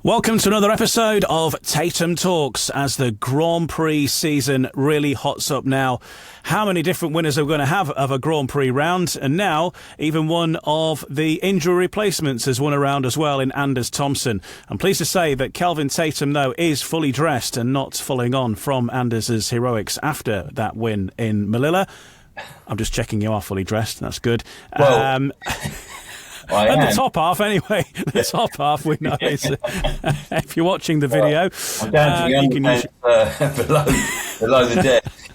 Welcome to another episode of Tatum Talks as the Grand Prix season really hots up now. How many different winners are we going to have of a Grand Prix round? And now, even one of the injury replacements has won a round as well in Anders Thompson. I'm pleased to say that Kelvin Tatum, though, is fully dressed and not following on from Anders' heroics after that win in Melilla. I'm just checking you are fully dressed. That's good. Well, and the top half, anyway. The top half, we know is. If you're watching the video, I'm down to the underpants below the desk.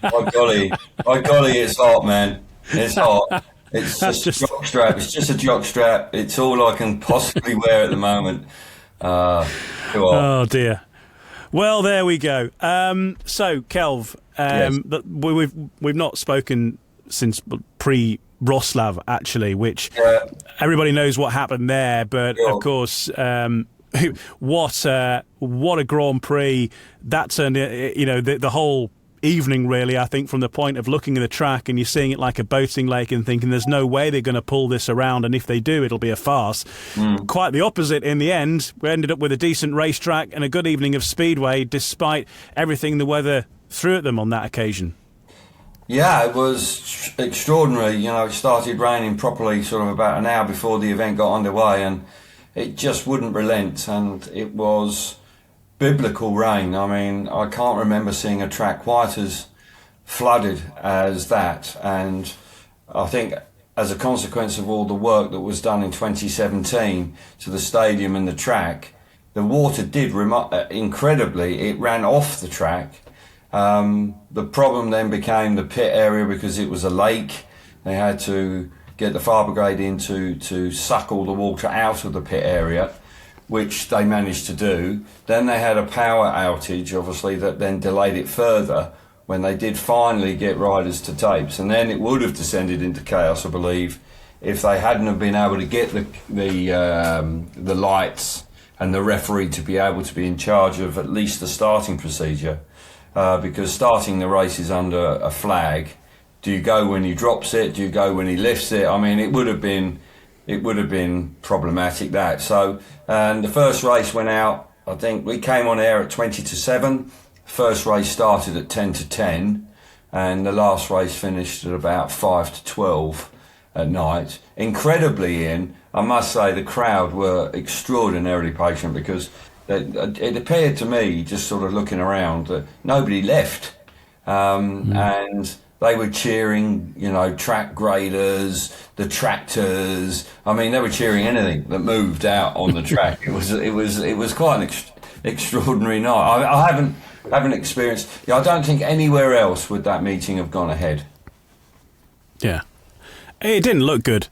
My golly, it's hot, man. It's hot. It's just a jock strap. It's just a jock strap. It's all I can possibly wear at the moment. Oh dear. Well, there we go. So, Kelv, yes. we've not spoken since pre-Wroclaw, actually, which everybody knows what happened there. But sure. Of course, what a Grand Prix that turned. The whole evening, really, I think, from the point of looking at the track and you're seeing it like a boating lake and thinking there's no way they're going to pull this around, and if they do, it'll be a farce. Quite the opposite in the end. We ended up with a decent racetrack and a good evening of speedway, despite everything the weather threw at them on that occasion. Yeah, it was extraordinary. It started raining properly sort of about an hour before the event got underway, and it just wouldn't relent, and it was biblical rain. I mean, I can't remember seeing a track quite as flooded as that, and I think as a consequence of all the work that was done in 2017 to the stadium and the track, the water did incredibly, it ran off the track. The problem then became the pit area because it was a lake. They had to get the fire brigade in to suck all the water out of the pit area, which they managed to do. Then they had a power outage, obviously, that then delayed it further when they did finally get riders to tapes. And then it would have descended into chaos, I believe, if they hadn't have been able to get the lights and the referee to be able to be in charge of at least the starting procedure. Because starting the race is under a flag. Do you go when he drops it? Do you go when he lifts it? I mean, it would have been problematic, that. So, and the first race went out, I think we came on air at 20-7. First race started at 10-10, and the last race finished at about 5-12 at night. Incredibly, Ian, I must say the crowd were extraordinarily patient, because it appeared to me, just sort of looking around, that nobody left. And they were cheering, track graders, the tractors. I mean, they were cheering anything that moved out on the track. It was quite an extraordinary night. I haven't experienced. I don't think anywhere else would that meeting have gone ahead. Yeah, it didn't look good.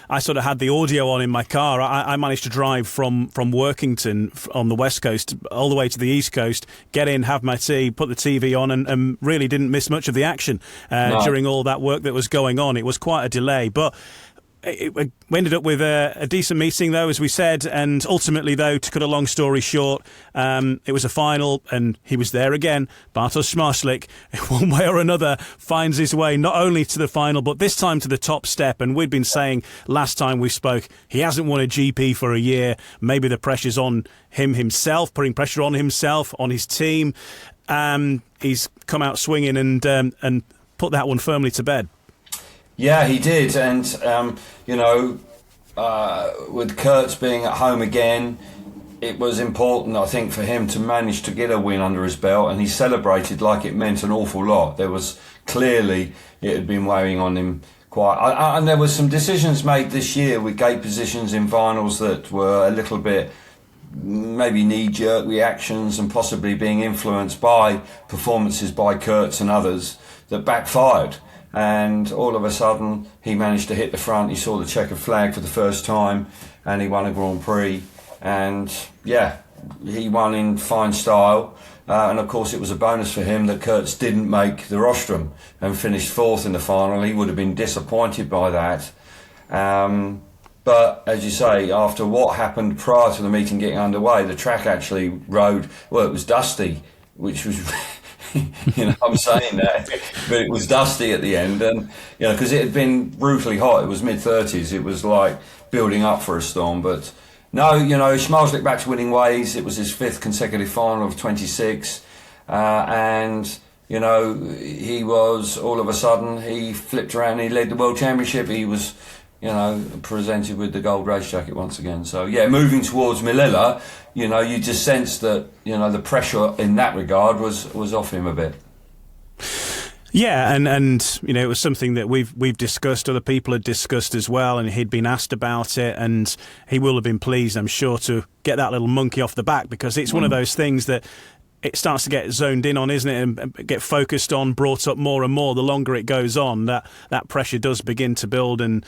I sort of had the audio on in my car. I managed to drive from Workington on the west coast all the way to the east coast, get in, have my tea, put the TV on, and really didn't miss much of the action during all that work that was going on. It was quite a delay, but we ended up with a decent meeting, though, as we said, and ultimately, though, to cut a long story short, it was a final, and he was there again. Bartosz Zmarzlik, one way or another, finds his way not only to the final, but this time to the top step. And we'd been saying last time we spoke, he hasn't won a GP for a year. Maybe the pressure's on himself, putting pressure on himself, on his team. He's come out swinging and put that one firmly to bed. Yeah, he did, and with Kurtz being at home again, it was important, I think, for him to manage to get a win under his belt, and he celebrated like it meant an awful lot. There was clearly, it had been weighing on him quite, and there were some decisions made this year with gate positions in finals that were a little bit maybe knee-jerk reactions and possibly being influenced by performances by Kurtz and others that backfired. And all of a sudden, he managed to hit the front. He saw the checkered flag for the first time, and he won a Grand Prix. And yeah, he won in fine style. And of course, it was a bonus for him that Kurtz didn't make the rostrum and finished fourth in the final. He would have been disappointed by that. But as you say, after what happened prior to the meeting getting underway, the track actually rode, well, it was dusty, which was I'm saying that, but it was dusty at the end, and because it had been brutally hot. It was mid-30s. It was like building up for a storm, but No, Schmalzlich back to winning ways. It was his 5th consecutive final of 26. And, he was, all of a sudden, he flipped around and he led the World Championship. He was, presented with the gold race jacket once again. So, yeah, moving towards Melilla, you just sense that, the pressure in that regard was off him a bit. Yeah, and it was something that we've discussed, other people had discussed as well, and he'd been asked about it, and he will have been pleased, I'm sure, to get that little monkey off the back, because it's one of those things that it starts to get zoned in on, isn't it, and get focused on, brought up more and more the longer it goes on. That pressure does begin to build, and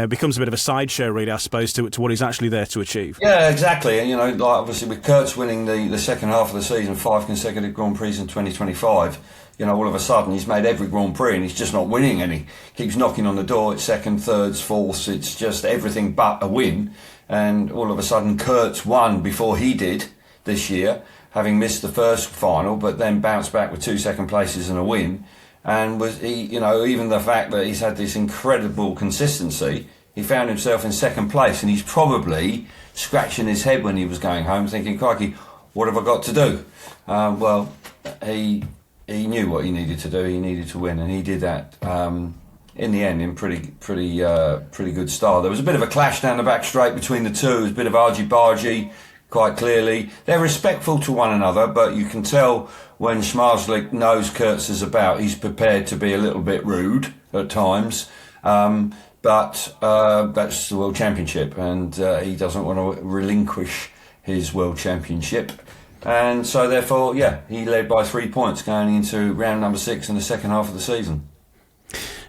becomes a bit of a sideshow, really, I suppose, to what he's actually there to achieve. Yeah, exactly. And like obviously with Kurtz winning the second half of the season, 5 consecutive Grand Prix in 2025. All of a sudden he's made every Grand Prix and he's just not winning any. Keeps knocking on the door. It's second, thirds, fourths. It's just everything but a win. And all of a sudden Kurtz won before he did this year, having missed the first final, but then bounced back with 2 second places and a win. And was he, even the fact that he's had this incredible consistency, he found himself in second place, and he's probably scratching his head when he was going home, thinking, "Crikey, what have I got to do?" Well, he knew what he needed to do. He needed to win, and he did that in the end in pretty good style. There was a bit of a clash down the back straight between the two. It was a bit of argy-bargy, quite clearly. They're respectful to one another, but you can tell when Schmalzlich knows Kurtz is about, he's prepared to be a little bit rude at times. But that's the World Championship, and he doesn't want to relinquish his World Championship. And so, therefore, he led by 3 points going into round number 6 in the second half of the season.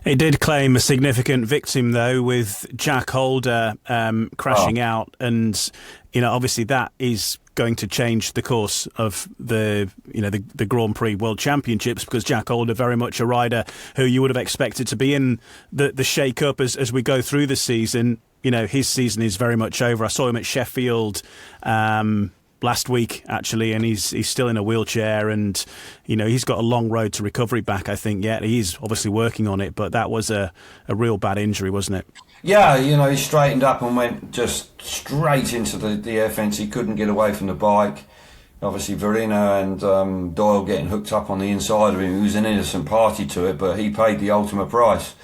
He did claim a significant victim, though, with Jack Holder crashing out, and obviously that is going to change the course of the Grand Prix World Championships, because Jack Holder, very much a rider who you would have expected to be in the shake-up as we go through the season. His season is very much over. I saw him at Sheffield last week, actually, and he's still in a wheelchair, and he's got a long road to recovery back, I think. Yeah, he's obviously working on it, but that was a real bad injury, wasn't it? Yeah, he straightened up and went just straight into the air fence. He couldn't get away from the bike. Obviously, Verena and Doyle getting hooked up on the inside of him. He was an innocent party to it, but he paid the ultimate price.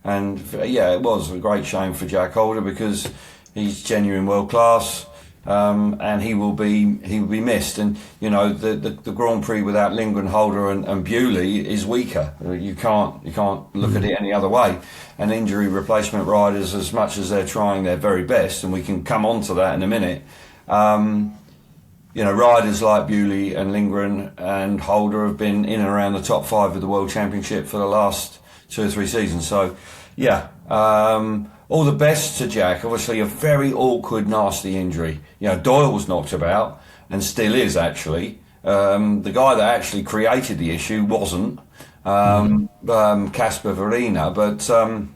And it was a great shame for Jack Holder, because he's genuine world class. And he will be missed. And the Grand Prix without Lindgren, Holder and Bewley is weaker. You can't look at it any other way. And injury replacement riders, as much as they're trying their very best, and we can come on to that in a minute, riders like Bewley and Lindgren and Holder have been in and around the top 5 of the World Championship for the last 2 or 3 seasons. So all the best to Jack. Obviously a very awkward, nasty injury. Doyle was knocked about, and still is, actually. The guy that actually created the issue wasn't, Casper Verena. But, I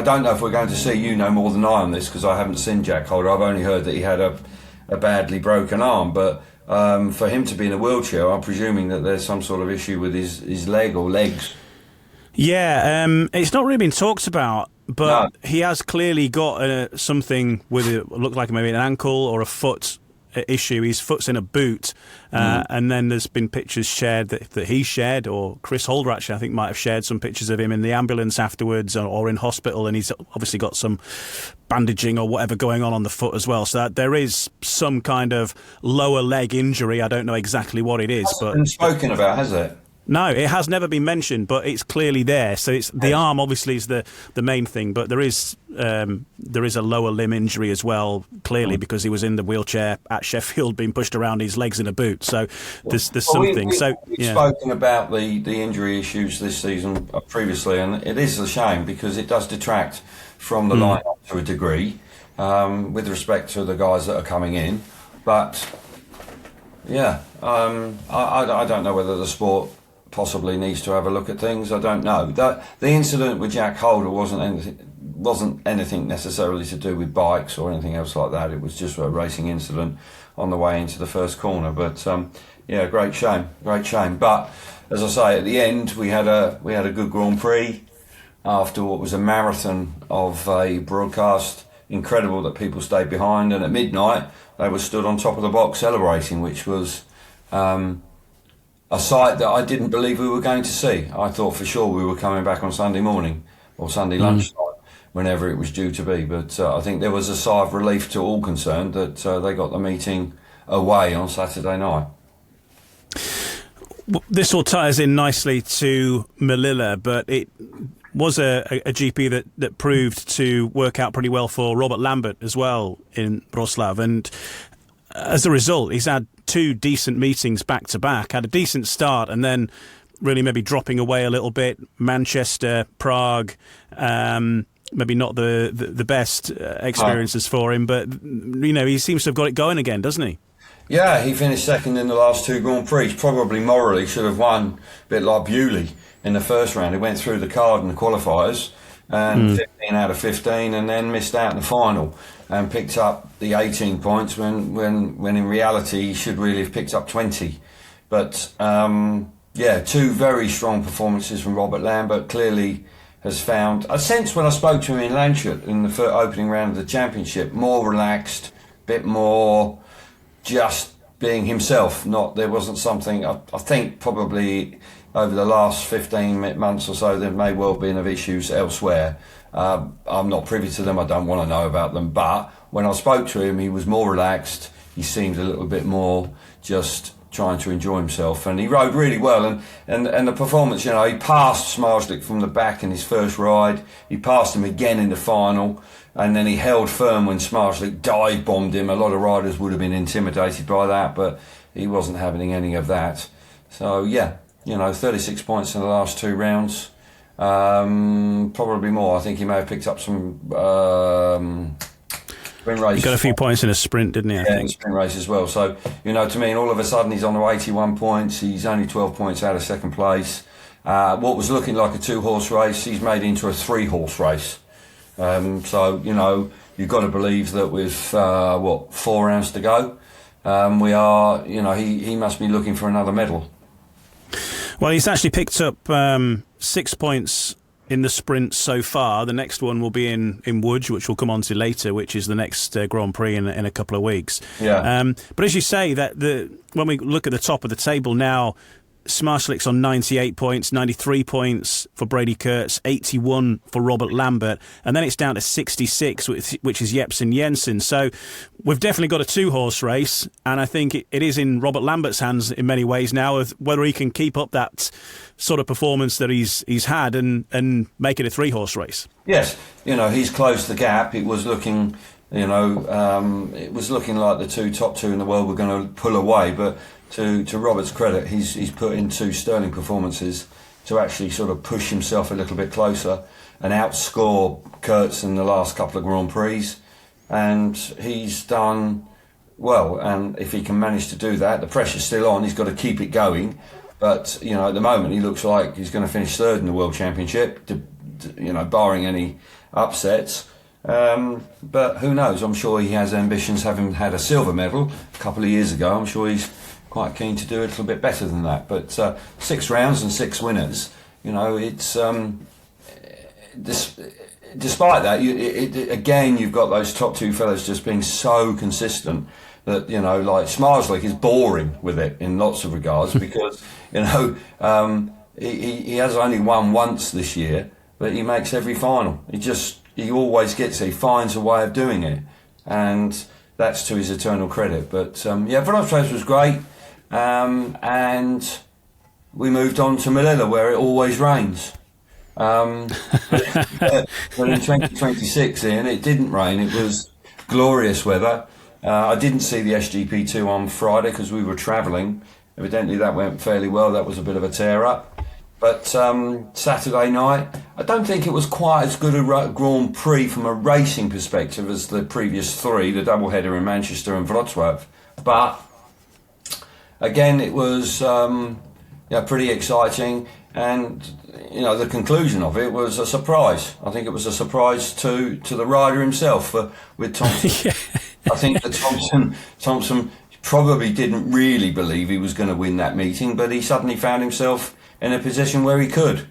don't know if we're going to see more than I on this, because I haven't seen Jack Holder. I've only heard that he had a badly broken arm. But for him to be in a wheelchair, I'm presuming that there's some sort of issue with his leg or legs. Yeah, it's not really been talked about, but he has clearly got something with it, looked like maybe an ankle or a foot issue. His foot's in a boot, and then there's been pictures shared that he shared, or Chris Holder actually, I think, might have shared some pictures of him in the ambulance afterwards or in hospital, and he's obviously got some bandaging or whatever going on the foot as well. So that there is some kind of lower leg injury. I don't know exactly what it is. Hasn't been spoken about, has it? No, it has never been mentioned, but it's clearly there. So it's the arm, obviously, is the main thing, but there is a lower limb injury as well, clearly, because he was in the wheelchair at Sheffield, being pushed around, his legs in a boot. So there's something. We've spoken about the injury issues this season previously, and it is a shame, because it does detract from the lineup to a degree, with respect to the guys that are coming in. But I don't know whether the sport possibly needs to have a look at things. I don't know. The incident with Jack Holder wasn't anything necessarily to do with bikes or anything else like that. It was just a racing incident on the way into the first corner. But great shame. But as I say, at the end we had a good Grand Prix after what was a marathon of a broadcast. incredible that people stayed behind. And at midnight, they were stood on top of the box celebrating, which was a sight that I didn't believe we were going to see. I thought for sure we were coming back on Sunday morning or Sunday lunchtime, whenever it was due to be. But I think there was a sigh of relief to all concerned that they got the meeting away on Saturday night. This all ties in nicely to Melilla, but it was a GP that proved to work out pretty well for Robert Lambert as well in Wrocław. And as a result, he's had two decent meetings back to back, had a decent start, and then really maybe dropping away a little bit. Manchester, Prague, maybe not the best experiences for him, but he seems to have got it going again, doesn't he? Yeah, he finished second in the last two Grand Prix. Probably morally should have won, a bit like Bewley in the first round. He went through the card in the qualifiers and 15 out of 15, and then missed out in the final and picked up the 18 points when in reality he should really have picked up 20. But two very strong performances from Robert Lambert. Clearly has found a sense when I spoke to him in Lancashire in the opening round of the championship, more relaxed, bit more just being himself. There wasn't something, I think probably over the last 15 months or so there may well have been of issues elsewhere. I'm not privy to them, I don't want to know about them, but when I spoke to him he was more relaxed, he seemed a little bit more just trying to enjoy himself, and he rode really well, and the performance, he passed Smarslik from the back in his first ride, he passed him again in the final, and then he held firm when Smarslik dive bombed him. A lot of riders would have been intimidated by that, but he wasn't having any of that. So 36 points in the last two rounds, probably more. I think he may have picked up some sprint race. He got a few points in a sprint, didn't he? I think. Sprint race as well. So, to me, and all of a sudden he's on to 81 points. He's only 12 points out of second place. What was looking like a 2-horse race, he's made into a 3-horse race. You've got to believe that with 4 rounds to go, we are, he must be looking for another medal. Well, he's actually picked up 6 points in the sprint so far. The next one will be in Łódź, which we'll come on to later, which is the next Grand Prix in a couple of weeks. Yeah. But as you say, that when we look at the top of the table now, Smarslik's on 98 points, 93 points for Brady Kurtz, 81 for Robert Lambert, and then it's down to 66, which is Jepsen Jensen. So we've definitely got a 2-horse race, and I think it is in Robert Lambert's hands in many ways now, of whether he can keep up that sort of performance that he's had and make it a 3-horse race. Yes, he's closed the gap. It was looking, like the top two in the world were going to pull away, but to Robert's credit, he's put in 2 sterling performances to actually sort of push himself a little bit closer and outscore Kurtz in the last couple of Grand Prix, and he's done well. And if he can manage to do that, the pressure's still on. He's got to keep it going, but at the moment he looks like he's going to finish 3rd in the World Championship, barring any upsets. But who knows? I'm sure he has ambitions, having had a silver medal a couple of years ago. I'm sure he's quite keen to do a little bit better than that. But 6 rounds and 6 winners, it's despite that, again, you've got those top 2 fellas just being so consistent that, like Smarslik is boring with it in lots of regards because, he has only won once this year, but he makes every final. He always gets it. He finds a way of doing it, and that's to his eternal credit. But Wrocław was great, and we moved on to Melilla, where it always rains. But in 2026, Ian, it didn't rain. It was glorious weather. I didn't see the SGP2 on Friday because we were travelling. Evidently, that went fairly well. That was a bit of a tear-up. But Saturday night, I don't think it was quite as good a Grand Prix from a racing perspective as the previous 3, the doubleheader in Manchester and Wrocław. But again, it was pretty exciting, and the conclusion of it was a surprise. I think it was a surprise to the rider himself with Thompson. Yeah. I think that Thompson probably didn't really believe he was going to win that meeting, but he suddenly found himself in a position where he could.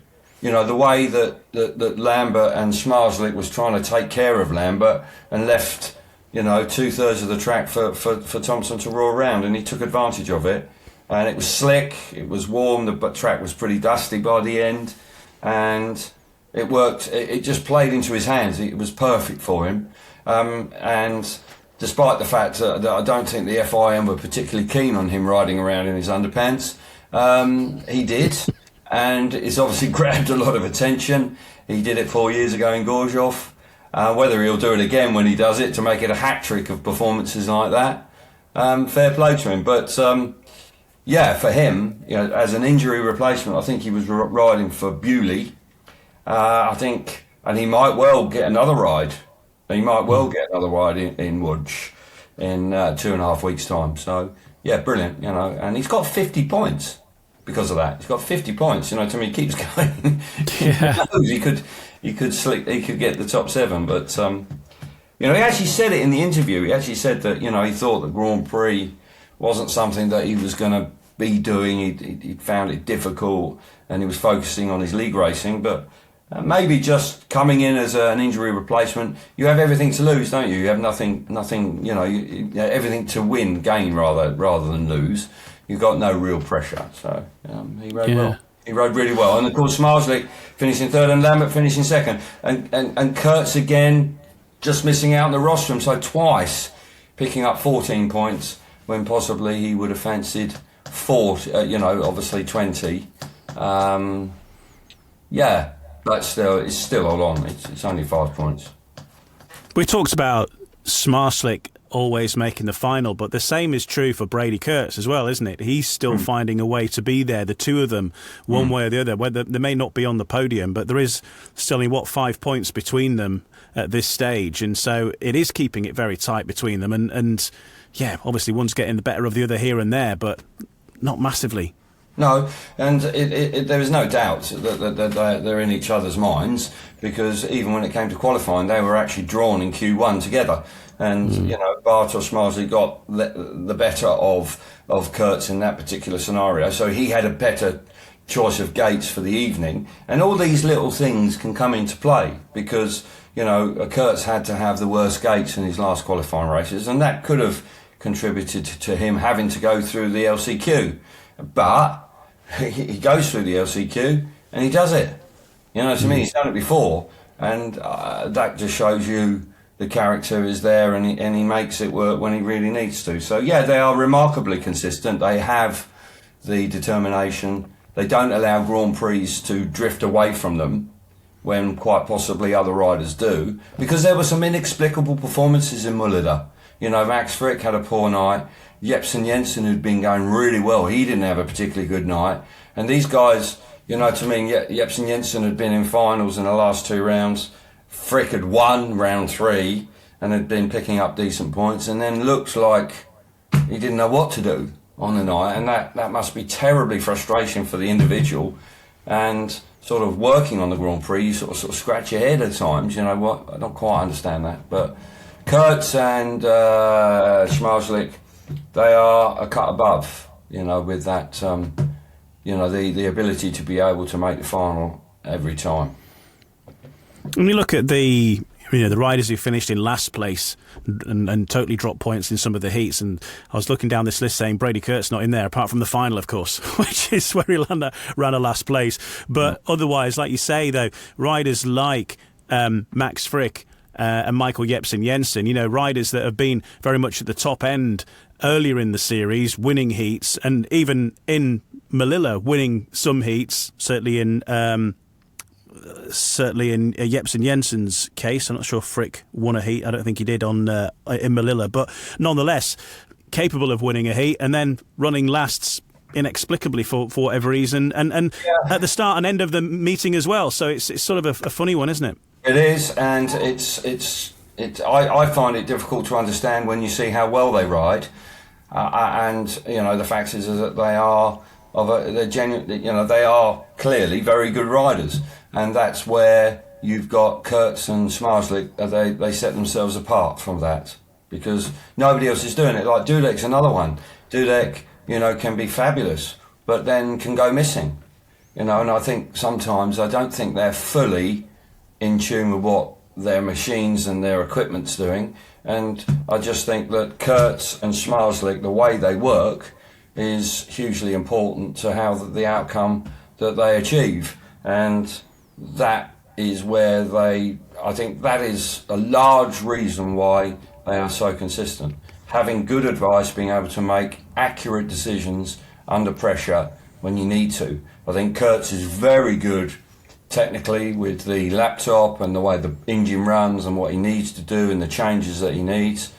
the way that Lambert and Zmarzlik was trying to take care of Lambert and left, 2/3 of the track for Thompson to roar around, and he took advantage of it. And it was slick, it was warm, the track was pretty dusty by the end, and it worked. It just played into his hands. It was perfect for him. And despite the fact that I don't think the FIM were particularly keen on him riding around in his underpants, he did. And it's obviously grabbed a lot of attention. He did it 4 years ago in Gorjov. Whether he'll do it again when he does it to make it a hat-trick of performances like that, fair play to him. But for him, as an injury replacement, I think he was riding for Bewley. And he might well get another ride. He might well get another ride in Łódź in 2.5 weeks' time. So, brilliant, And he's got 50 points. Because of that, he's got 50 points. To me, he keeps going. Yeah. he could get the top 7, but he actually said it in the interview. He actually said that he thought the Grand Prix wasn't something that he was going to be doing. He found it difficult, and he was focusing on his league racing. But maybe just coming in as an injury replacement, you have everything to lose, don't you? You have nothing. Everything to gain rather than lose. You've got no real pressure, so he rode well. He rode really well, and of course Zmarzlik finishing 3rd and Lambert finishing 2nd, and Kurtz again just missing out on the rostrum, so twice picking up 14 points when possibly he would have fancied 40, obviously 20. But still, it's still all on. It's only 5 points. We talked about Zmarzlik always making the final, but the same is true for Brady Kurtz as well, isn't it? He's still finding a way to be there, the two of them, one way or the other. Whether they may not be on the podium, but there is still only 5 points between them at this stage, and so it is keeping it very tight between them. And obviously one's getting the better of the other here and there, but not massively. No, and there is no doubt that they're in each other's minds, because even when it came to qualifying, they were actually drawn in Q1 together. And, Bartosz Zmarzlik got the better of Kurtz in that particular scenario. So he had a better choice of gates for the evening. And all these little things can come into play because, Kurtz had to have the worst gates in his last qualifying races. And that could have contributed to him having to go through the LCQ. But he goes through the LCQ and he does it. You know what I mean? He's done it before. And that just shows you the character is there, and he makes it work when he really needs to. So they are remarkably consistent. They have the determination. They don't allow Grand Prix to drift away from them when quite possibly other riders do, because there were some inexplicable performances in Mulida. Max Frick had a poor night. Jepsen Jensen, who'd been going really well, he didn't have a particularly good night. And these guys, Jepsen Jensen had been in finals in the last 2 rounds. Frick had won round 3 and had been picking up decent points, and then looked like he didn't know what to do on the night, and that must be terribly frustrating for the individual. And sort of working on the Grand Prix, you sort of scratch your head at times. I don't quite understand that. But Kurtz and Zmarzlik, they are a cut above, with that, the ability to be able to make the final every time. When you look at the riders who finished in last place and totally dropped points in some of the heats, and I was looking down this list saying Brady Kurtz not in there, apart from the final, of course, which is where he ran a last place. But otherwise, like you say, though, riders like Max Frick and Michael Jepsen Jensen, riders that have been very much at the top end earlier in the series, winning heats, and even in Melilla, winning some heats, certainly in Jepsen Jensen's case. I'm not sure Frick won a heat. I don't think he did in Melilla, but nonetheless capable of winning a heat and then running lasts inexplicably for whatever reason, and at the start and end of the meeting as well. So it's sort of a funny one, isn't it? It is, and I find it difficult to understand when you see how well they ride, and the fact is that they are they're genuine. They are clearly very good riders. And that's where you've got Kurtz and Zmarzlik. They set themselves apart from that because nobody else is doing it. Like Dudek's another one. Dudek, can be fabulous, but then can go missing. and I think sometimes I don't think they're fully in tune with what their machines and their equipment's doing. And I just think that Kurtz and Schmarzlik, the way they work, is hugely important to how the outcome that they achieve. And that is where I think that is a large reason why they are so consistent. Having good advice, being able to make accurate decisions under pressure when you need to. I think Kurtz is very good technically with the laptop and the way the engine runs and what he needs to do and the changes that he needs.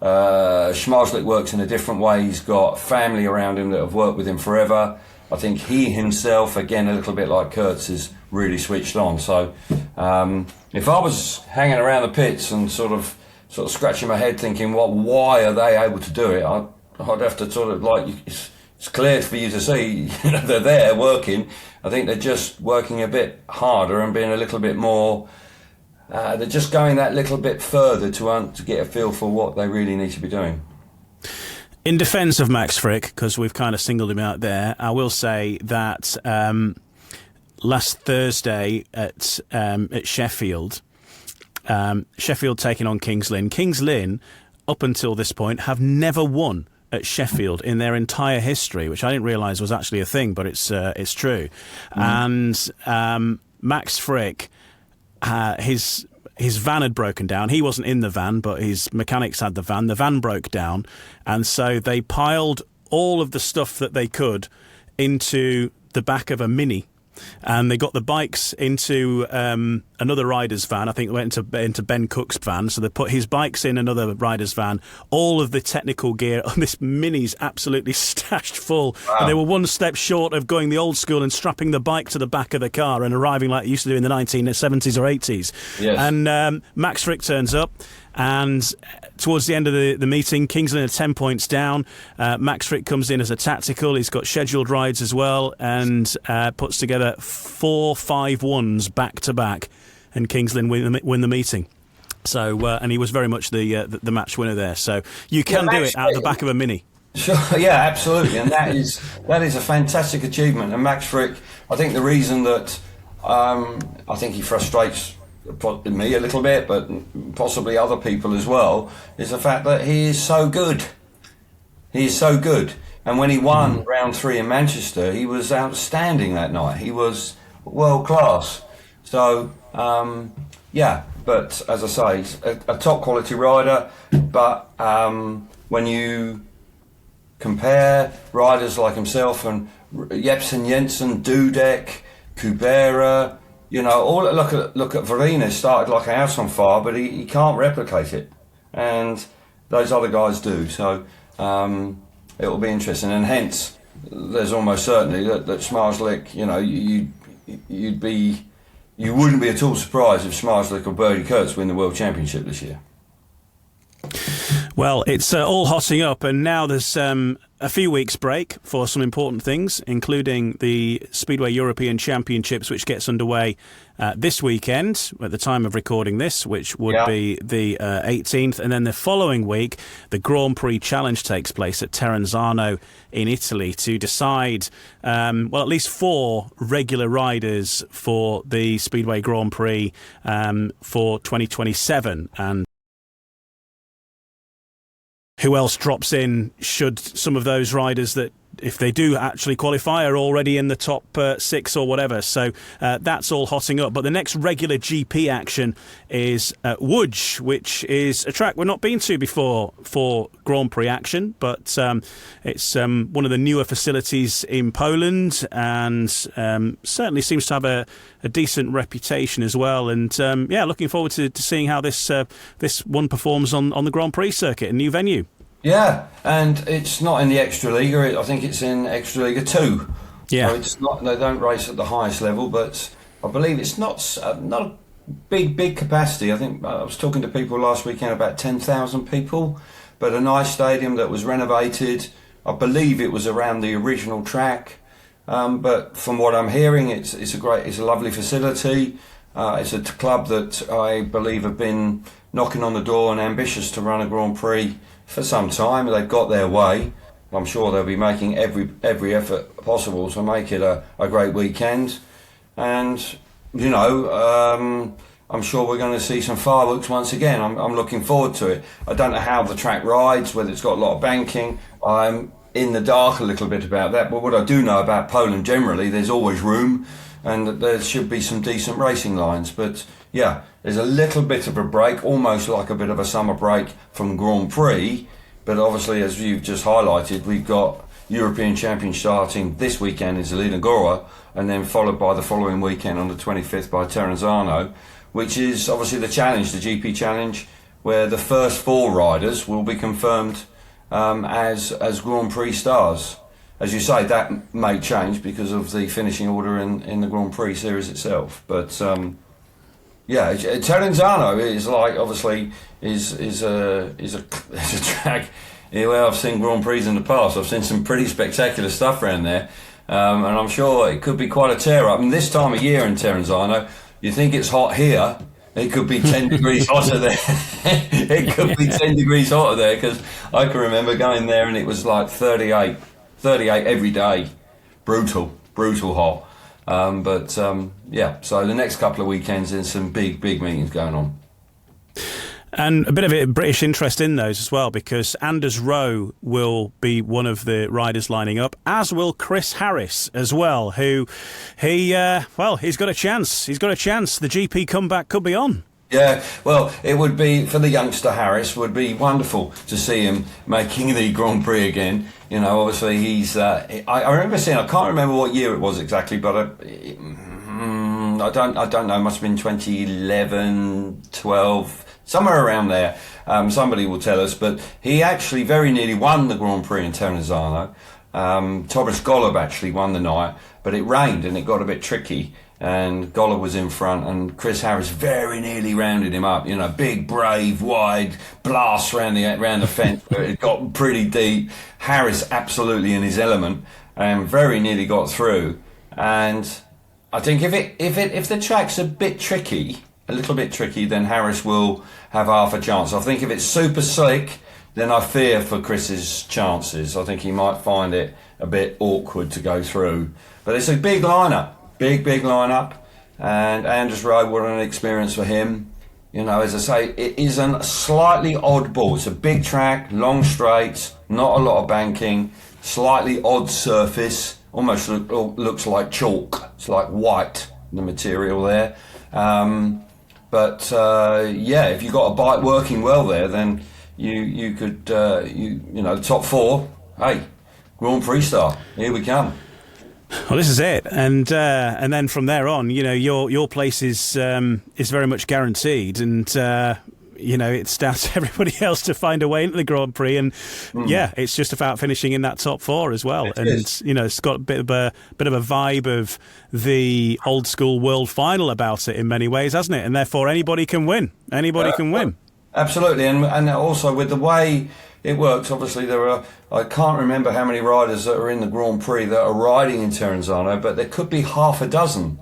Schmarzlik works in a different way. He's got family around him that have worked with him forever. I think he himself, again, a little bit like Kurtz, is really switched on. So if I was hanging around the pits and sort of scratching my head thinking, why are they able to do it? I'd have to sort of it's clear for you to see, they're there working. I think they're just working a bit harder and being a little bit more. They're just going that little bit further to get a feel for what they really need to be doing. In defence of Max Frick, because we've kind of singled him out there, I will say that last Thursday at Sheffield, Sheffield taking on Kings Lynn. Kings Lynn, up until this point, have never won at Sheffield in their entire history, which I didn't realise was actually a thing, but it's true. And Max Frick, his van had broken down. He wasn't in the van, but his mechanics had the van. The van broke down, and so they piled all of the stuff that they could into the back of a Mini. And they got the bikes into another rider's van. I think they went into Ben Cook's van. So they put his bikes in another rider's van. All of the technical gear on this Mini's absolutely stashed full. Wow. And they were one step short of going the old school and strapping the bike to the back of the car and arriving like they used to do in the 1970s or 80s. Yes. And Max Frick turns up. And towards the end of the meeting, Kings Lynn are 10 points down. Max Frick comes in as a tactical. He's got scheduled rides as well and puts together 4 5-1s back-to-back. And Kings Lynn win the meeting. So, and he was very much the match winner there. So you can do it out of the back of a Mini. Sure, yeah, absolutely. And that is a fantastic achievement. And Max Frick, I think the reason that I think he frustrates me a little bit, but possibly other people as well, is the fact that he is so good. He is so good. And when he won round 3 in Manchester, he was outstanding that night. He was world class. So, yeah, but as I say, a top quality rider. But when you compare riders like himself and Jepsen Jensen, Dudek, Kubera, all look at Verena, started like a house on fire, but he can't replicate it, and those other guys do. So it will be interesting, and hence there's almost certainly that Schmarzlik, you wouldn't be at all surprised if Schmarzlik or Bertie Kurtz win the World Championship this year. Well, it's all hotting up, and now there's a few weeks break for some important things, including the Speedway European Championships, which gets underway this weekend at the time of recording this, which would be the 18th. And then the following week, the Grand Prix Challenge takes place at Terenzano in Italy to decide, at least 4 regular riders for the Speedway Grand Prix for 2027. And who else drops in should some of those riders that, if they do actually qualify, are already in the top 6 or whatever. So that's all hotting up. But the next regular GP action is Łódź, which is a track we've not been to before for Grand Prix action. But it's one of the newer facilities in Poland, and certainly seems to have a decent reputation as well. And looking forward to seeing how this one performs on the Grand Prix circuit, a new venue. Yeah, and it's not in the Extraliga. I think it's in Extraliga 2. Yeah, so it's not. They don't race at the highest level, but I believe it's not a big capacity. I think I was talking to people last weekend about 10,000 people, but a nice stadium that was renovated. I believe it was around the original track, but from what I'm hearing, it's a lovely facility. It's a club that I believe have been knocking on the door and ambitious to run a Grand Prix for some time. They've got their way, I'm sure they'll be making every effort possible to make it a great weekend. And, I'm sure we're going to see some fireworks once again. I'm looking forward to it. I don't know how the track rides, whether it's got a lot of banking. I'm in the dark a little bit about that. But what I do know about Poland generally, there's always room, and there should be some decent racing lines. But yeah, there's a little bit of a break, almost like a bit of a summer break from Grand Prix. But obviously, as you've just highlighted, we've got European Champion starting this weekend in Zelina Góra, and then followed by the following weekend on the 25th by Terenzano, which is obviously the challenge, the GP challenge, where the first 4 riders will be confirmed as Grand Prix stars. As you say, that may change because of the finishing order in the Grand Prix series itself. But Terenzano is like obviously is a track where I've seen Grand Prix in the past. I've seen some pretty spectacular stuff around there, and I'm sure it could be quite a tear up. And this time of year in Terenzano, you think it's hot here, it could be 10 degrees hotter there. It could be 10 degrees hotter there, because I can remember going there and it was like 38 every day. Brutal hot. So the next couple of weekends there's some big meetings going on. And a bit of a British interest in those as well, because Anders Rowe will be one of the riders lining up, as will Chris Harris as well, who he's got a chance. He's got a chance. The GP comeback could be on. Yeah, well, it would be, for the youngster Harris, would be wonderful to see him making the Grand Prix again. Obviously he's, I remember seeing, I can't remember what year it was exactly, but I don't know, it must have been 2011, 12, somewhere around there. Somebody will tell us, but he actually very nearly won the Grand Prix in Terenzano. Tobias Golob actually won the night, but it rained and it got a bit tricky, and Golob was in front, and Chris Harris very nearly rounded him up. Big, brave, wide blast around the fence. It got pretty deep. Harris absolutely in his element, and very nearly got through. And I think if the track's a little bit tricky, then Harris will have half a chance. I think if it's super slick, then I fear for Chris's chances. I think he might find it a bit awkward to go through. But it's a big lineup, big lineup, and Anders Rowe, what an experience for him. As I say, it is a slightly odd ball. It's a big track, long straights, not a lot of banking, slightly odd surface, almost looks like chalk. It's like white, the material there. If you've got a bike working well there, then you could the top 4. Hey, Grand Prix star, here we come. Well, this is it, and then from there on, your place is very much guaranteed, and it's down to everybody else to find a way into the Grand Prix, and it's just about finishing in that top 4 as well. It's got a bit of a vibe of the old school world final about it in many ways, hasn't it? And therefore, anybody can win. Anybody can win. Absolutely, and also with the way it works, obviously I can't remember how many riders that are in the Grand Prix that are riding in Terenzano, but there could be half a dozen.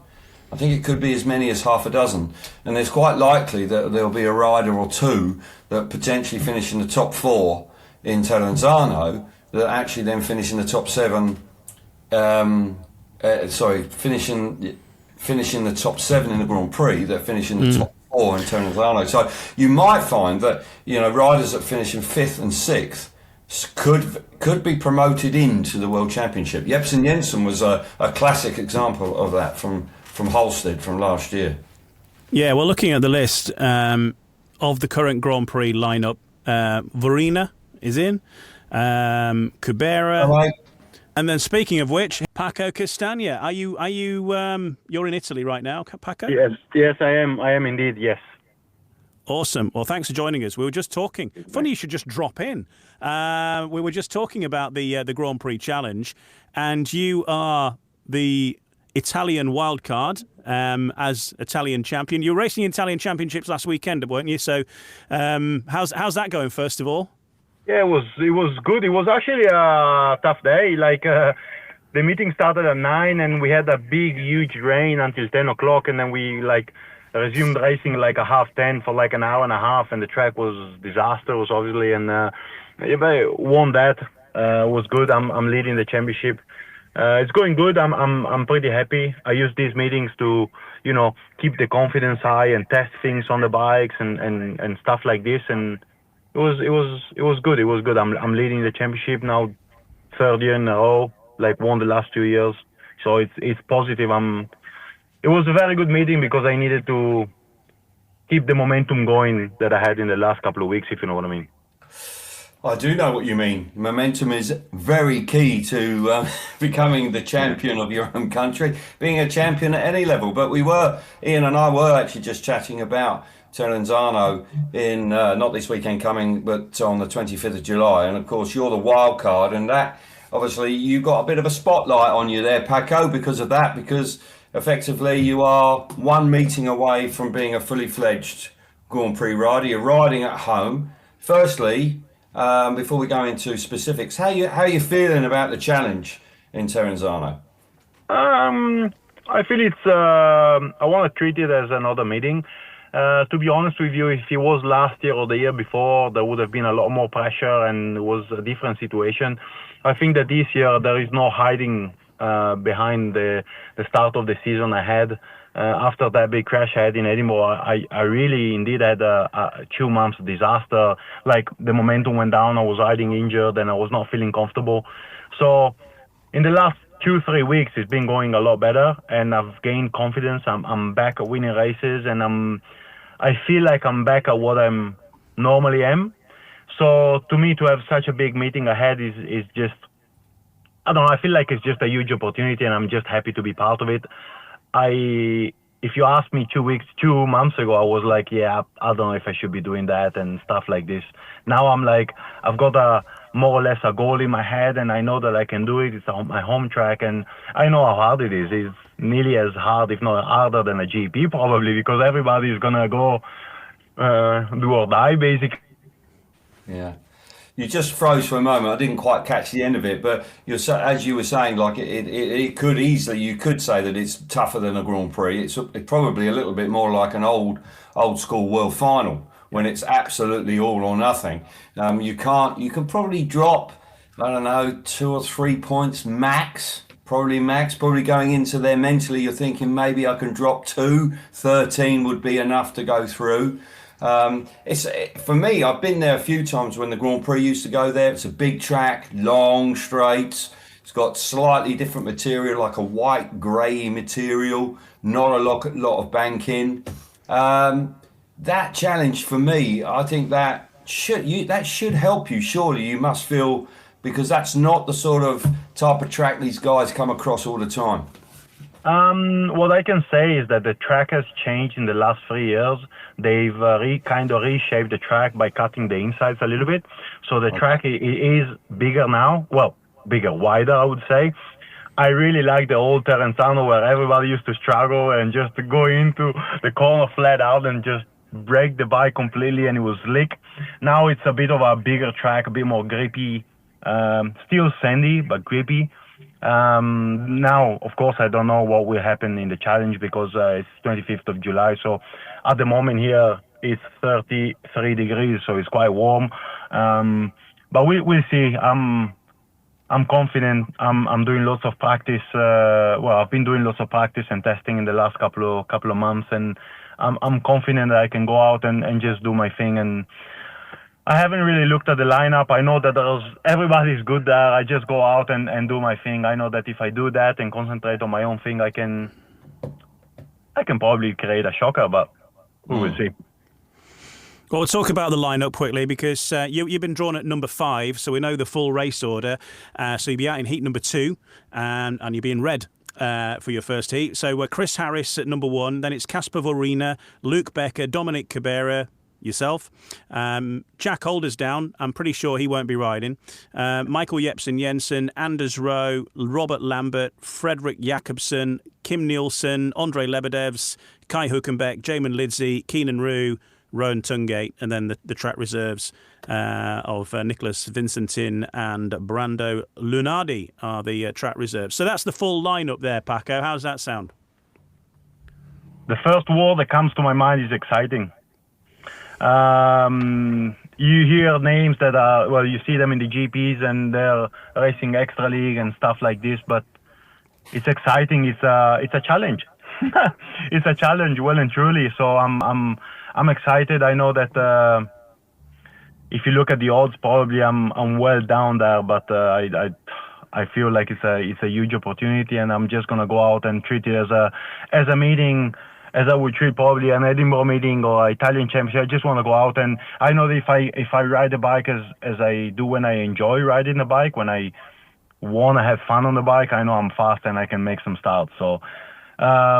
I think it could be as many as half a dozen, and it's quite likely that there'll be a rider or two that potentially finish in the top 4 in Terenzano that actually then finish in the top 7. Finish in the top 7 in the Grand Prix that finish in the top 4 in Terenzano. So you might find that riders that finish in 5th and 6th could be promoted into the World Championship. Jepsen Jensen was a classic example of that from Holstead from last year. Yeah, well, looking at the list of the current Grand Prix lineup, Vorina is in, Kubera, Right. And then speaking of which, Paco Castagna. Are you you're in Italy right now, Paco? Yes, I am. I am indeed. Yes. Awesome. Well, thanks for joining us. We were just talking. Funny you should just drop in. We were just talking about the Grand Prix Challenge, and you are the Italian Wildcard as Italian champion. You were racing in Italian Championships last weekend, weren't you? So, how's that going? First of all. Yeah, it was good. It was actually a tough day. The meeting started at 9, and we had a huge rain until 10 o'clock, and then we resumed racing at 10:30 for an hour and a half, and the track was disastrous, obviously, and won that. Was good. I'm leading the championship. It's going good. I'm pretty happy. I use these meetings to, keep the confidence high and test things on the bikes and stuff like this. And it was good. It was good. I'm leading the championship now, third year in a row. Like won the last 2 years, so it's positive. It was a very good meeting because I needed to keep the momentum going that I had in the last couple of weeks, if you know what I mean. I do know what you mean. Momentum is very key to becoming the champion of your own country, being a champion at any level. But Ian and I were actually just chatting about Terenzano in not this weekend coming, but on the 25th of July. And of course, you're the wild card, and that obviously you got a bit of a spotlight on you there, Paco, because of that, because effectively you are one meeting away from being a fully fledged Grand Prix rider. You're riding at home. Firstly, before we go into specifics, how are you feeling about the challenge in Terenzano? I feel I want to treat it as another meeting. To be honest with you, if it was last year or the year before, there would have been a lot more pressure and it was a different situation. I think that this year there is no hiding behind the start of the season ahead. After that big crash I had in Edinburgh, I really indeed had a 2 months disaster. Like the momentum went down, I was riding injured and I was not feeling comfortable. So in the last 2-3 weeks, it's been going a lot better and I've gained confidence. I'm back at winning races and I feel like I'm back at what I'm normally am. So to me, to have such a big meeting ahead is just, I don't know, I feel like it's just a huge opportunity and I'm just happy to be part of it. If you asked me 2 months ago, I was like, yeah, I don't know if I should be doing that and stuff like this. Now I'm like, I've got more or less a goal in my head and I know that I can do it. It's on my home track and I know how hard it is. It's nearly as hard, if not harder than a GP probably, because everybody is going to go do or die basically. Yeah. You just froze for a moment. I didn't quite catch the end of it, but as you were saying, like it could easily, you could say that it's tougher than a Grand Prix. It's probably a little bit more like an old school world final when it's absolutely all or nothing. You can probably drop, I don't know, 2 or 3 points max. Probably going into there mentally, you're thinking maybe I can drop 2, 13 would be enough to go through. For me, I've been there a few times when the Grand Prix used to go there. It's a big track, long straights. It's got slightly different material, like a white grey material, not a lot of banking. That challenge for me, I think that should help you. Surely you must feel, because that's not the sort of type of track these guys come across all the time. What I can say is that the track has changed in the last 3 years. They've kind of reshaped the track by cutting the insides a little bit. So the track is bigger now. Well, wider, I would say. I really like the old Terenzano where everybody used to struggle and just go into the corner flat out and just break the bike completely and it was slick. Now it's a bit of a bigger track, a bit more grippy, still sandy, but grippy. Now, of course, I don't know what will happen in the challenge because it's 25th of July. So at the moment here, it's 33 degrees, so it's quite warm. But we'll see. I'm confident. I'm doing lots of practice. I've been doing lots of practice and testing in the last couple of months, and I'm confident that I can go out and just do my thing. And I haven't really looked at the lineup. I know that everybody's good there. I just go out and do my thing. I know that if I do that and concentrate on my own thing, I can probably create a shocker, but we will see. Well, we'll talk about the lineup quickly because you've been drawn at number 5, so we know the full race order. So you'll be out in heat number 2, and you'll be in red for your first heat. So Chris Harris at number 1, then it's Casper Vorina, Luke Becker, Dominic Cabrera, yourself. Jack Holder's down. I'm pretty sure he won't be riding. Michael Jepsen Jensen, Anders Rowe, Robert Lambert, Frederick Jakobsen, Kim Nielsen, Andre Lebedevs, Kai Huckenbeck, Jamin Lidsey, Keenan Rue, Rowan Tungate, and then the track reserves of Nicholas Vincentin and Brando Lunardi are the track reserves. So that's the full lineup there, Paco. How's that sound? The first word that comes to my mind is exciting. you hear names that are, well, you see them in the GPs and they're racing extra league and stuff like this, but it's exciting. It's a challenge. It's a challenge, well and truly. So I'm excited. I know that if you look at the odds, probably I'm well down there, but I feel like it's a huge opportunity, and I'm just gonna go out and treat it as a meeting, as I would treat probably an Edinburgh meeting or Italian Championship. I just want to go out, and I know that if I ride the bike as I do when I enjoy riding the bike, when I want to have fun on the bike, I know I'm fast and I can make some starts. So I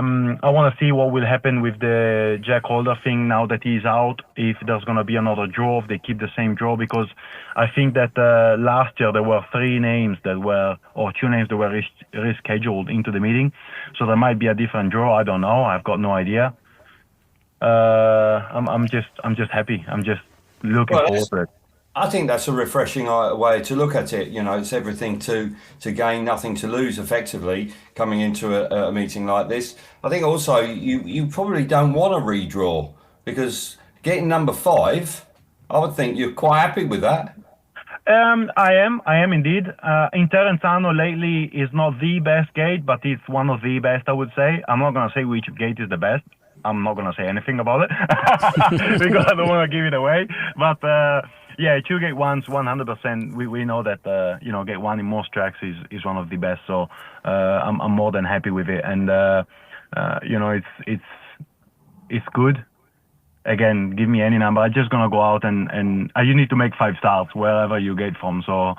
want to see what will happen with the Jack Holder thing now that he's out, if there's going to be another draw, if they keep the same draw, because I think that last year there were 2 names that were rescheduled into the meeting, so there might be a different draw. I don't know. I've got no idea. I'm just happy. I'm just looking forward to it. I think that's a refreshing way to look at it. You know, it's everything to gain, nothing to lose, effectively, coming into a meeting like this. I think also you probably don't want a redraw, because getting number 5, I would think you're quite happy with that. I am indeed. Interenzano lately is not the best gate, but it's one of the best, I would say. I'm not going to say which gate is the best. I'm not going to say anything about it because I don't want to give it away. But yeah, 2 gate ones, 100%. We know that gate 1 in most tracks is one of the best. So I'm more than happy with it, and it's good. Again, give me any number. I'm just gonna go out and you need to make 5 starts wherever you get from. So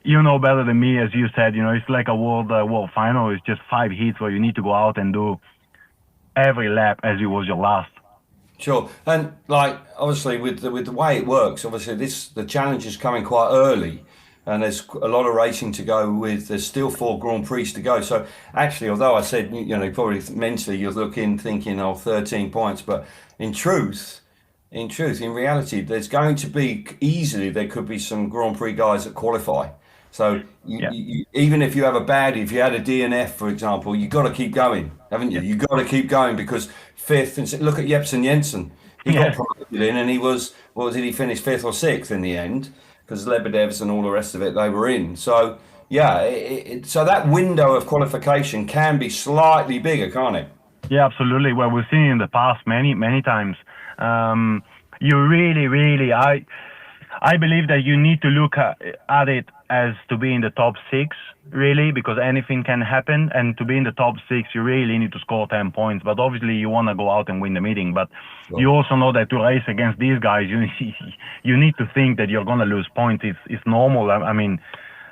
you know better than me, as you said. It's like a world final. It's just 5 heats where you need to go out and do every lap as it was your last. Sure, and like obviously with the way it works, obviously the challenge is coming quite early, and there's a lot of racing to go with. There's still 4 Grand Prix to go. So actually, although I said probably mentally you're looking thinking 13 points, but in reality, there's going to be there could be some Grand Prix guys that qualify. So you, even if you have if you had a DNF, for example, you've got to keep going, haven't you? You've got to keep going, because 5th, and look at Jepsen Jensen. He got promoted in, and he was, he finish 5th or 6th in the end, because Lebedevs and all the rest of it, they were in. So, so that window of qualification can be slightly bigger, can't it? Yeah, absolutely. Well, we've seen in the past many times. You really, I believe that you need to look at it as to be in the top 6, really, because anything can happen. And to be in the top 6, you really need to score 10 points. But obviously, you want to go out and win the meeting. But you also know that to race against these guys, you need to think that you're going to lose points. It's normal. I mean,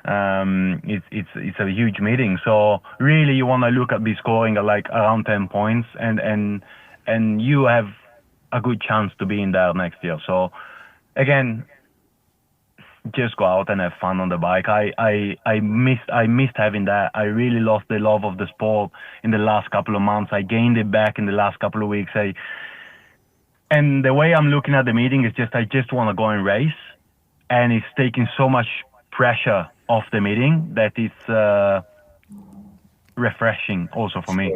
it's a huge meeting. So really, you want to look at be scoring like around 10 points, and you have a good chance to be in there next year. So again, just go out and have fun on the bike. I missed having that. I really lost the love of the sport in the last couple of months. I gained it back in the last couple of weeks. And the way I'm looking at the meeting is I just want to go and race, and it's taking so much pressure off the meeting that it's refreshing also for me.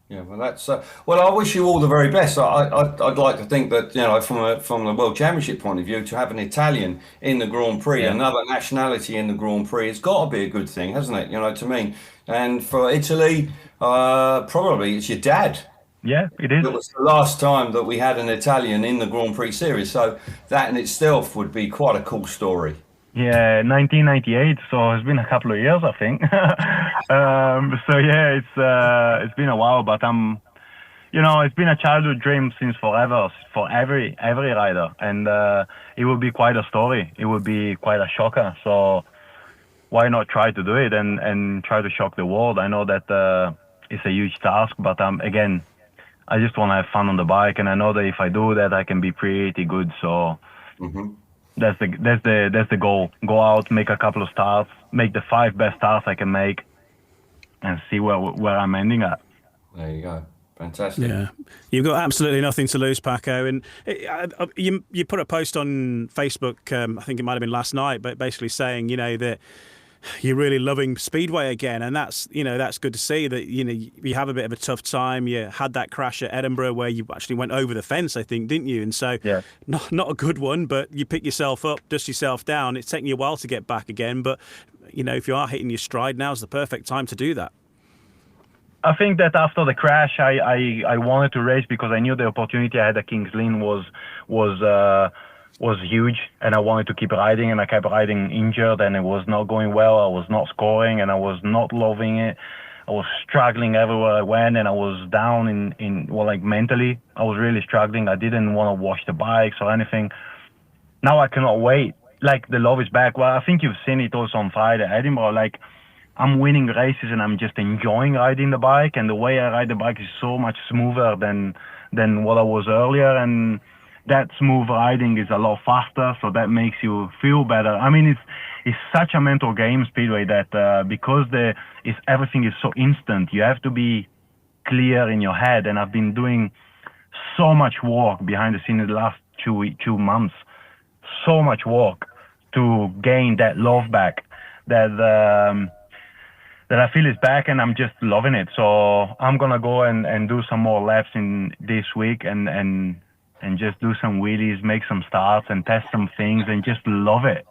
Yeah, well, that's well. I wish you all the very best. I'd like to think that from the World Championship point of view, to have an Italian in the Grand Prix, another nationality in the Grand Prix, it's got to be a good thing, hasn't it? To me, and for Italy, probably it's your dad. Yeah, it is. It was the last time that we had an Italian in the Grand Prix series, so that in itself would be quite a cool story. Yeah, 1998. So it's been a couple of years, I think. So yeah, it's been a while, but it's been a childhood dream since forever for every rider, and it would be quite a story. It would be quite a shocker. So why not try to do it and try to shock the world? I know that it's a huge task, but again, I just want to have fun on the bike, and I know that if I do that, I can be pretty good. So. Mm-hmm. That's the goal. Go out, make a couple of starts, make the 5 best starts I can make, and see where I'm ending at. There you go. Fantastic. Yeah, you've got absolutely nothing to lose, Paco. And you put a post on Facebook. I think it might have been last night, but basically saying that you're really loving Speedway again, and that's good to see that you have a bit of a tough time. You had that crash at Edinburgh where you actually went over the fence, I think, didn't you? And so Yeah. not a good one, but you pick yourself up, dust yourself down. It's taken you a while to get back again, but if you are hitting your stride, now's the perfect time to do that. I think that after the crash, I wanted to race because I knew the opportunity I had at Kings Lynn was huge, and I wanted to keep riding, and I kept riding injured, and it was not going well. I was not scoring, and I was not loving it. I was struggling everywhere I went, and I was down mentally. I was really struggling. I didn't want to wash the bikes or anything. Now I cannot wait. Like, the love is back. Well, I think you've seen it also on Friday at Edinburgh. Like, I'm winning races and I'm just enjoying riding the bike, and the way I ride the bike is so much smoother than what I was earlier, and that smooth riding is a lot faster, so that makes you feel better. I mean, it's such a mental game, Speedway, that because everything is so instant, you have to be clear in your head, and I've been doing so much work behind the scenes in the last 2 months, so much work to gain that love back, that I feel is back, and I'm just loving it. So I'm gonna go and do some more laps in this week and just do some wheelies, make some starts, and test some things, and just love it.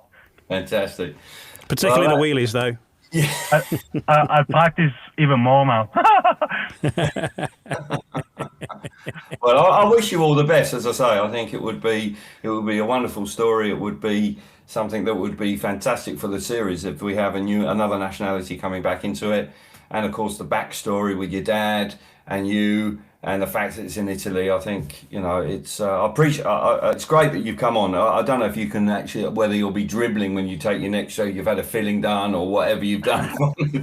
Fantastic. Particularly the wheelies, though. Yeah. I practice even more now. Well, I wish you all the best. As I say, I think it would be a wonderful story. It would be something that would be fantastic for the series if we have another nationality coming back into it, and of course the backstory with your dad and you, and the fact that it's in Italy. I think it's I appreciate. It's great that you've come on. I don't know if you can actually, whether you'll be dribbling when you take your next show. You've had a filling done or whatever you've done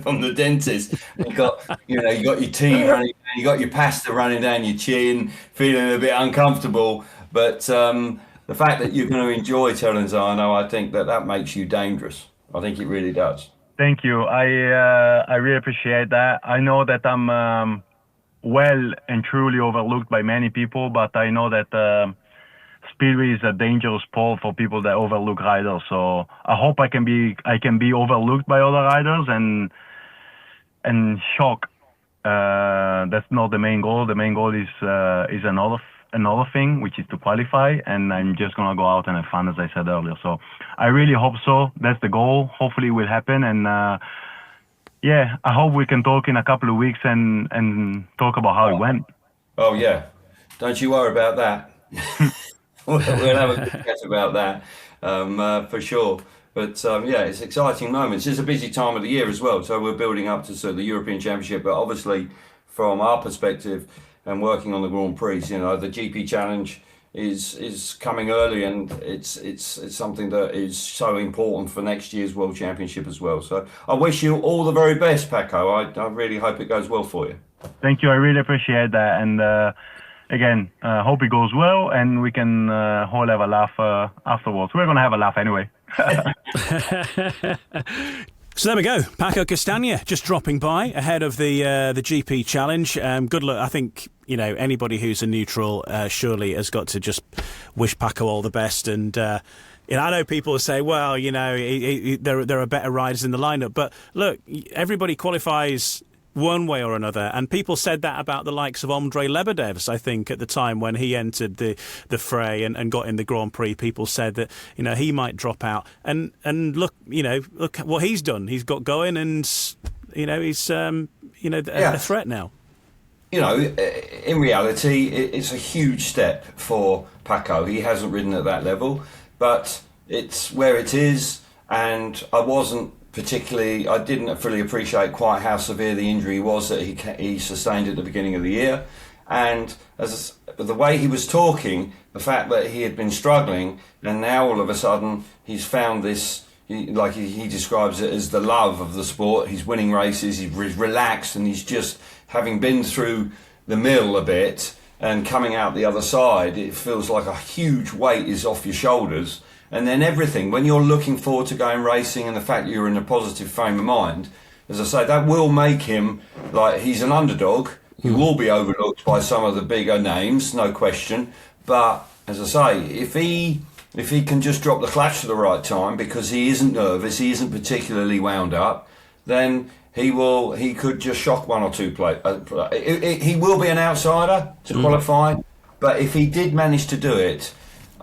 from the dentist. You got your tea running, you got your pasta running down your chin, feeling a bit uncomfortable. But the fact that you're going to enjoy Terenzano, I think that makes you dangerous. I think it really does. Thank you. I really appreciate that. I know that I'm well and truly overlooked by many people, but I know that Speedway is a dangerous sport for people that overlook riders. So I hope I can be overlooked by other riders and shock. That's not the main goal. The main goal is another thing, which is to qualify, and I'm just gonna go out and have fun, as I said earlier. So I really hope so. That's the goal. Hopefully it will happen, and I hope we can talk in a couple of weeks and talk about how it went. Oh yeah, don't you worry about that. We'll have a good chat about that for sure. But it's exciting moments. It's a busy time of the year as well, so we're building up to the European Championship. But obviously, from our perspective and working on the Grand Prix, the GP Challenge is coming early, and it's something that is so important for next year's World Championship as well. So I wish you all the very best, Paco. I really hope it goes well for you. Thank you. I really appreciate that, and again, hope it goes well, and we can all have a laugh afterwards. We're gonna have a laugh anyway. So there we go. Paco Castagna just dropping by ahead of the GP Challenge. Good luck. I think anybody who's a neutral surely has got to just wish Paco all the best. And I know people say, well, there are better riders in the lineup, but look, everybody qualifies one way or another, and people said that about the likes of Ondrej Lebedevs. I think at the time when he entered the fray and got in the Grand Prix, people said that he might drop out, and look what he's done. He's got going, and he's a threat now. In reality, it's a huge step for Paco. He hasn't ridden at that level, but it's where it is, and I didn't fully appreciate quite how severe the injury was that he sustained at the beginning of the year. And the way he was talking, the fact that he had been struggling, and now all of a sudden he's found this, he describes it as the love of the sport. He's winning races, he's relaxed, and he's just, having been through the mill a bit and coming out the other side, it feels like a huge weight is off your shoulders. And then everything, when you're looking forward to going racing, and the fact that you're in a positive frame of mind, as I say, that will make him, he's an underdog. He will be overlooked by some of the bigger names, no question. But as I say, if he if he can just drop the clutch at the right time because he isn't nervous, he isn't particularly wound up, then he could just shock one or two he will be an outsider to qualify, but if he did manage to do it,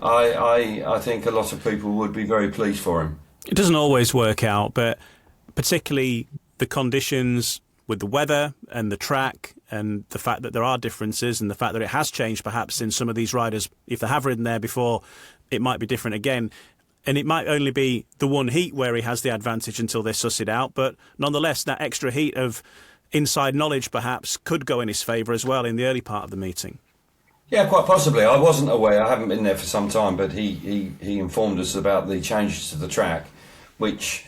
I think a lot of people would be very pleased for him. It doesn't always work out, but particularly the conditions with the weather and the track and the fact that there are differences and the fact that it has changed perhaps in some of these riders. If they have ridden there before, it might be different again. And it might only be the one heat where he has the advantage until they suss it out. But nonetheless, that extra heat of inside knowledge perhaps could go in his favour as well in the early part of the meeting. Yeah, quite possibly. I wasn't aware. I haven't been there for some time, but he informed us about the changes to the track, which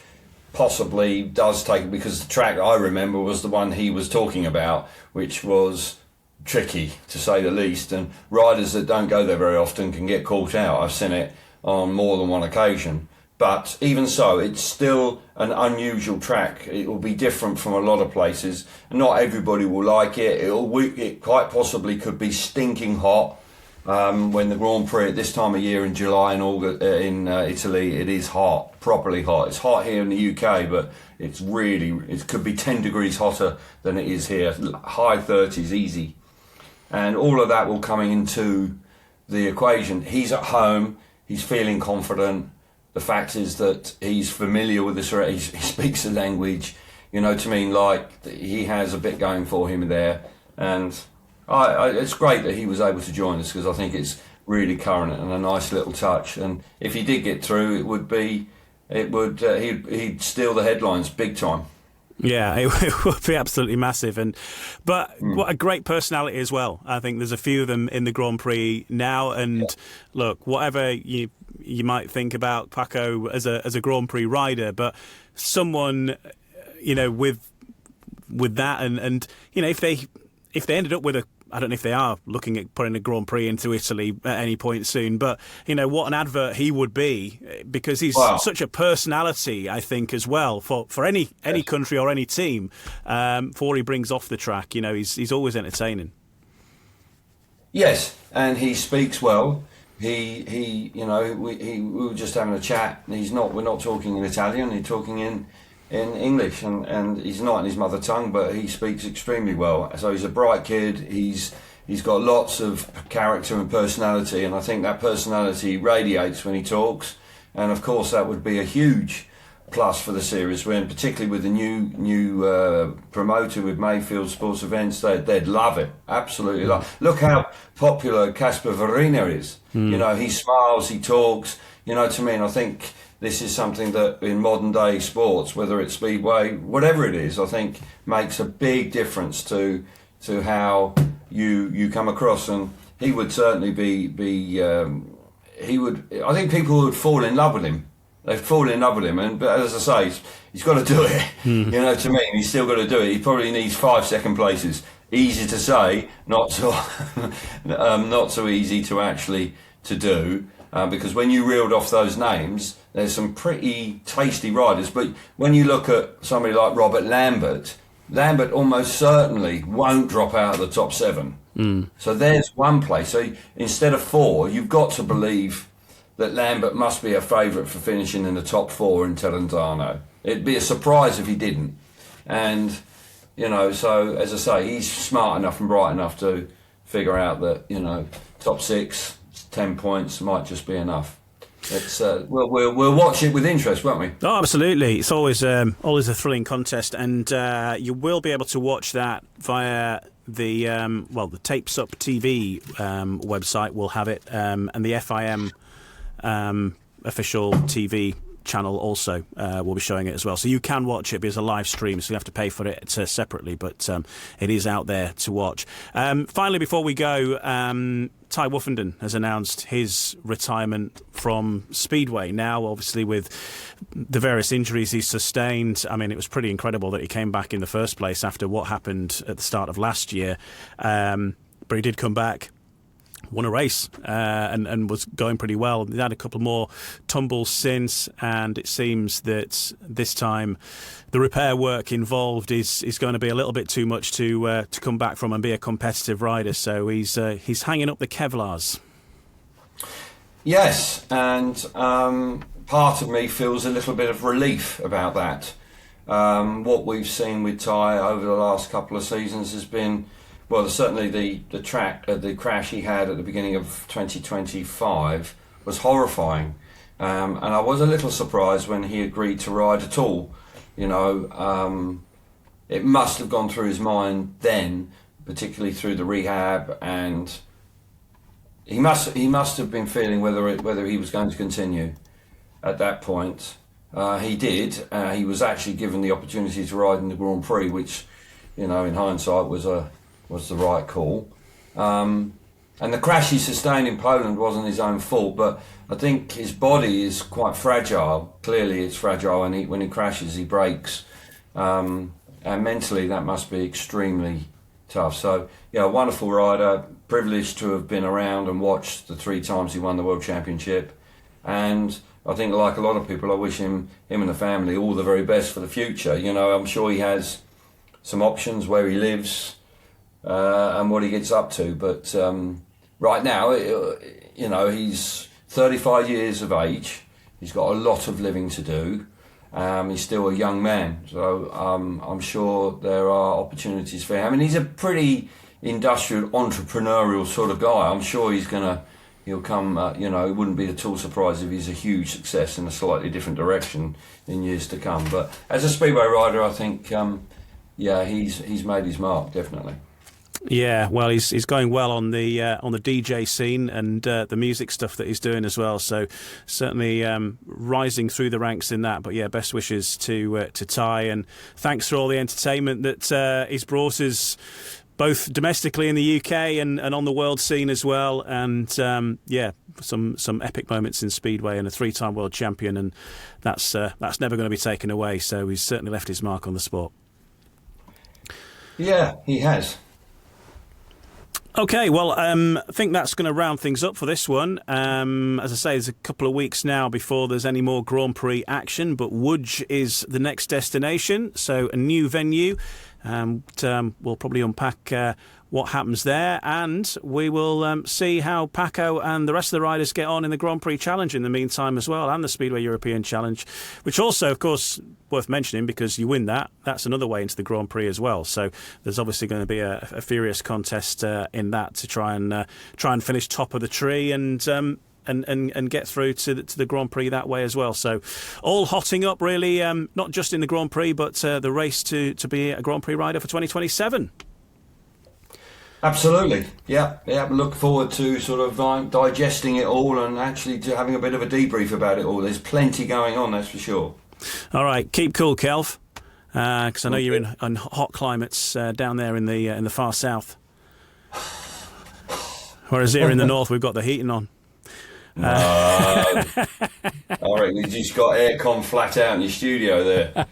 possibly does take, because the track I remember was the one he was talking about, which was tricky to say the least, and riders that don't go there very often can get caught out. I've seen it on more than one occasion, but even so, it's still an unusual track. It will be different from a lot of places. Not everybody will like it. It quite possibly could be stinking hot. When the Grand Prix at this time of year in July and August in Italy, it is hot, properly hot. It's hot here in the UK, but it could be 10 degrees hotter than it is here. High 30s, easy. And all of that will come into the equation. He's at home, he's feeling confident. The fact is that he's familiar with he speaks the language, like he has a bit going for him there. And it's great that he was able to join us, because I think it's really current and a nice little touch. And if he did get through, he'd steal the headlines big time. Yeah, it would be absolutely massive. But what a great personality as well. I think there's a few of them in the Grand Prix now. And look, whatever you might think about Paco as a Grand Prix rider, but someone, with that and if they ended up with I don't know if they are looking at putting a Grand Prix into Italy at any point soon, but, what an advert he would be, because he's such a personality, I think, as well, for any country or any team, for what he brings off the track. He's always entertaining. Yes, and he speaks well. We were just having a chat. We're not talking in Italian, he's talking in English, and he's not in his mother tongue, but he speaks extremely well. So he's a bright kid. He's got lots of character and personality, and I think that personality radiates when he talks. And of course, that would be a huge plus for the series, particularly with the new promoter with Mayfield Sports Events, they'd love it. Absolutely love it. Look how popular Casper Verina is. He smiles, he talks. To me, and I think this is something that in modern day sports, whether it's speedway, whatever it is, I think makes a big difference to how you come across. And he would certainly I think people would fall in love with him. They'd fall in love with him, but as I say, he's got to do it. To me, he's still got to do it. He probably needs 5 second places. Easy to say, not so not so easy to actually to do. Because when you reeled off those names, there's some pretty tasty riders. But when you look at somebody like Robert Lambert almost certainly won't drop out of the top 7. So there's one place. So instead of 4, you've got to believe that Lambert must be a favourite for finishing in the top 4 in Telendano. It'd be a surprise if he didn't. And, so as I say, he's smart enough and bright enough to figure out that, top 6, 10 points might just be enough. It's we'll watch it with interest, won't we? Oh, absolutely! It's always a thrilling contest, and you will be able to watch that via the Tapes Up TV website. Will have it, and the FIM official TV channel also will be showing it as well. So you can watch it, but it's a live stream, so you have to pay for it separately, but it is out there to watch. Finally, before we go, Ty Woofenden has announced his retirement from Speedway. Now, obviously, with the various injuries he's sustained, I mean, it was pretty incredible that he came back in the first place after what happened at the start of last year. But he did come back, won a race, and was going pretty well. He had a couple more tumbles since, and it seems that this time the repair work involved is going to be a little bit too much to come back from and be a competitive rider. So he's hanging up the Kevlars. Yes, and part of me feels a little bit of relief about that. What we've seen with Ty over the last couple of seasons has been, well, certainly the crash he had at the beginning of 2025 was horrifying, and I was a little surprised when he agreed to ride at all. You know, it must have gone through his mind then, particularly through the rehab, and he must have been feeling whether he was going to continue at that point. He did. He was actually given the opportunity to ride in the Grand Prix, which, you know, in hindsight was the right call. And the crash he sustained in Poland wasn't his own fault, but I think his body is quite fragile. Clearly, it's fragile, and when he crashes, he breaks. And mentally, that must be extremely tough. So, yeah, wonderful rider. Privileged to have been around and watched the 3 times he won the World Championship. And I think, like a lot of people, I wish him and the family all the very best for the future. You know, I'm sure he has some options where he lives and what he gets up to. But right now, you know, he's 35 years of age. He's got a lot of living to do. He's still a young man. So I'm sure there are opportunities for him. I mean, he's a pretty industrial, entrepreneurial sort of guy. I'm sure he'll come, you know, it wouldn't be at all surprised if he's a huge success in a slightly different direction in years to come. But as a speedway rider, I think, yeah, he's made his mark, definitely. Yeah, well, he's going well on the DJ scene and the music stuff that he's doing as well. So certainly rising through the ranks in that. But yeah, best wishes to Ty, and thanks for all the entertainment that he's brought us, both domestically in the UK and on the world scene as well. And yeah, some epic moments in Speedway, and a 3-time world champion, and that's never going to be taken away. So he's certainly left his mark on the sport. Yeah, he has. Okay, well, I think that's going to round things up for this one. As I say, there's a couple of weeks now before there's any more Grand Prix action, but Łódź is the next destination, so a new venue. We'll probably unpack what happens there, and we will see how Paco and the rest of the riders get on in the Grand Prix Challenge in the meantime as well, and the Speedway European Challenge, which also, of course, worth mentioning, because you win that's another way into the Grand Prix as well. So there's obviously going to be a furious contest in that to try and finish top of the tree and get through to the Grand Prix that way as well. So all hotting up really, not just in the Grand Prix, but the race to be a Grand Prix rider for 2027. Absolutely, yeah. Look forward to sort of digesting it all and actually to having a bit of a debrief about it all. There's plenty going on, that's for sure. All right, keep cool, Kelv, because I know you're in hot climates down there in the far south. Whereas here in the north, we've got the heating on. No. I reckon you just got aircon flat out in your studio there.